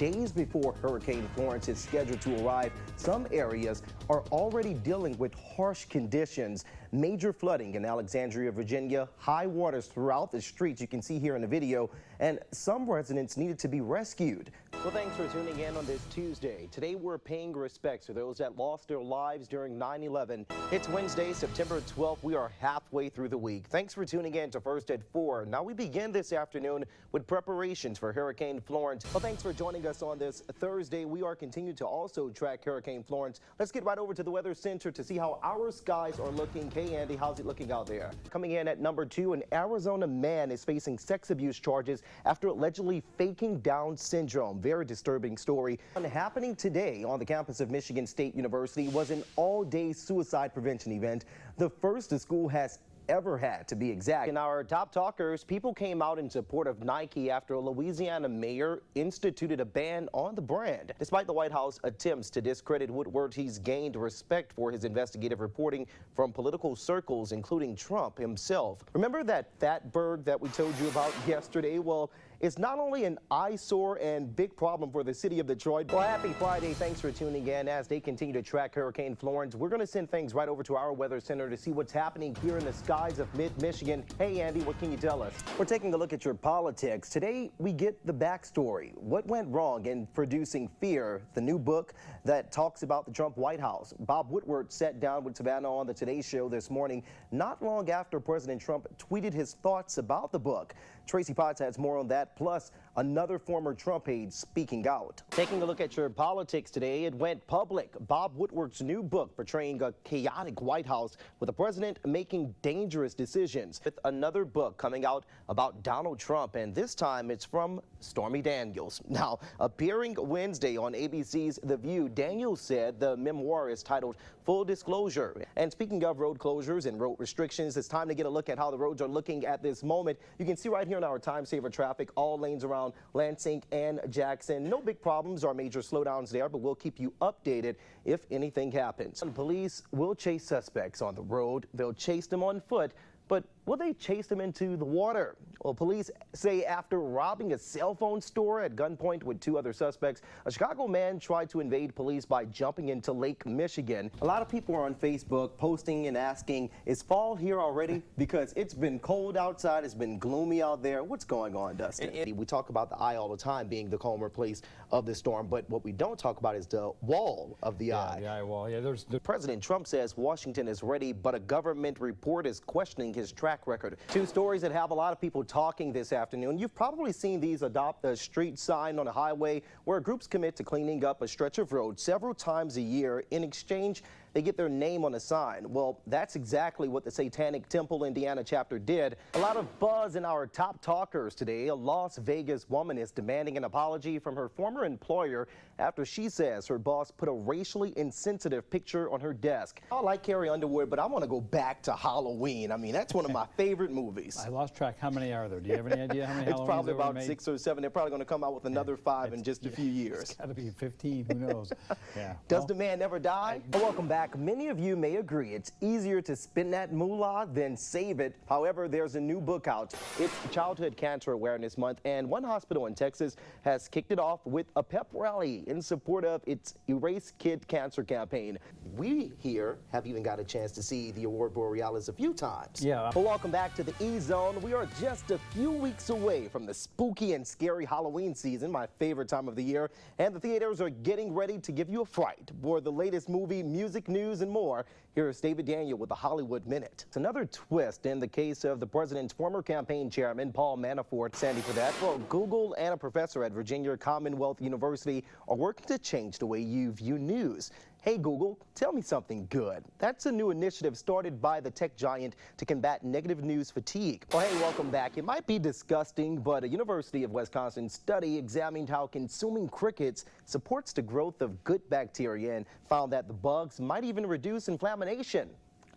days before Hurricane Florence is scheduled to arrive, some areas are already dealing with harsh conditions. Major flooding in Alexandria, Virginia, high waters throughout the streets you can see here in the video, and some residents needed to be rescued. Well, thanks for tuning in on this Tuesday. Today we're paying respects to those that lost their lives during 9/11. It's Wednesday, September 12th. We are halfway through the week. Thanks for tuning in to First at 4. Now we begin this afternoon with preparations for Hurricane Florence. Well, thanks for joining us on this Thursday. We are continuing to also track Hurricane Florence. Let's get right over to the Weather Center to see how our skies are looking. Hey, Andy, how's it looking out there? Coming in at number 2, an Arizona man is facing sex abuse charges after allegedly faking Down syndrome. Very disturbing story. Happening today on the campus of Michigan State University was an all-day suicide prevention event, the first the school has ever had, to be exact. In our top talkers, people came out in support of Nike after a Louisiana mayor instituted a ban on the brand. Despite the White House attempts to discredit Woodward, he's gained respect for his investigative reporting from political circles, including Trump himself. Remember that fatberg that we told you about yesterday? Well, it's not only an eyesore and big problem for the city of Detroit. Well, happy Friday. Thanks for tuning in. As they continue to track Hurricane Florence, we're going to send things right over to our weather center to see what's happening here in the skies of mid-Michigan. Hey, Andy, what can you tell us? We're taking a look at your politics. Today, we get the backstory. What went wrong in producing Fear, the new book that talks about the Trump White House. Bob Woodward sat down with Savannah on the Today Show this morning, not long after President Trump tweeted his thoughts about the book. Tracy Potts has more on that, plus another former Trump aide speaking out. Taking a look at your politics today, it went public. Bob Woodward's new book portraying a chaotic White House with the president making dangerous decisions. With another book coming out about Donald Trump, and this time it's from Stormy Daniels. Now, appearing Wednesday on ABC's The View, Daniels said the memoir is titled Full Disclosure. And speaking of road closures and road restrictions, it's time to get a look at how the roads are looking at this moment. You can see right here in our time saver traffic, all lanes around Lansing and Jackson. No big problems or major slowdowns there, but we'll keep you updated if anything happens. Police will chase suspects on the road. They'll chase them on foot. But will they chase them into the water? Well, police say after robbing a cell phone store at gunpoint with 2 other suspects, a Chicago man tried to invade police by jumping into Lake Michigan. A lot of people are on Facebook posting and asking, is fall here already? Because it's been cold outside, it's been gloomy out there. What's going on, Dustin? We talk about the eye all the time being the calmer place of the storm, but what we don't talk about is the wall of the eye. The eye wall. Yeah, President Trump says Washington is ready, but a government report is questioning his track record. 2 stories that have a lot of people talking this afternoon. You've probably seen these: adopt a street sign on a highway, where groups commit to cleaning up a stretch of road several times a year. In exchange, they get their name on a sign. Well, that's exactly what the Satanic Temple Indiana chapter did. A lot of buzz in our top talkers today. A Las Vegas woman is demanding an apology from her former employer after she says her boss put a racially insensitive picture on her desk. I like Carrie Underwood, but I want to go back to Halloween. I mean, that's one of my favorite movies. I lost track. How many are there? Do you have any idea how many? It's probably about 6 or 7. They're probably going to come out with another 5 in just a few years. It's got to be 15. Who knows? Yeah. Does the man never die? Welcome back. Many of you may agree it's easier to spend that moolah than save it. However, there's a new book out. It's Childhood Cancer Awareness Month, and one hospital in Texas has kicked it off with a pep rally in support of its Erase Kid Cancer campaign. We here have even got a chance to see the Aurora Borealis a few times. Yeah. Well, welcome back to the E-Zone. We are just a few weeks away from the spooky and scary Halloween season, my favorite time of the year, and the theaters are getting ready to give you a fright. For the latest movie, music news, and more, here's David Daniel with the Hollywood Minute. It's another twist in the case of the president's former campaign chairman, Paul Manafort. Sandy for that. Well, Google and a professor at Virginia Commonwealth University are working to change the way you view news. Hey Google, tell me something good. That's a new initiative started by the tech giant to combat negative news fatigue. Well, hey, welcome back. It might be disgusting, but a University of Wisconsin study examined how consuming crickets supports the growth of good bacteria and found that the bugs might even reduce inflammation.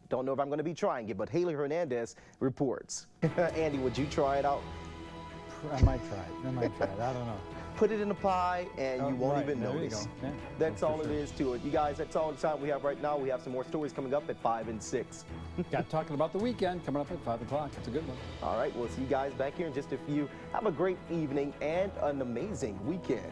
Don't know if I'm going to be trying it, but Haley Hernandez reports. Andy, would you try it out? I might try it. I don't know. Put it in a pie and you won't even notice. Yeah, that's all it is to it. You guys, that's all the time we have right now. We have some more stories coming up at 5 and 6. Got talking about the weekend coming up at 5 o'clock. It's a good one. All right, we'll see you guys back here in just a few. Have a great evening and an amazing weekend.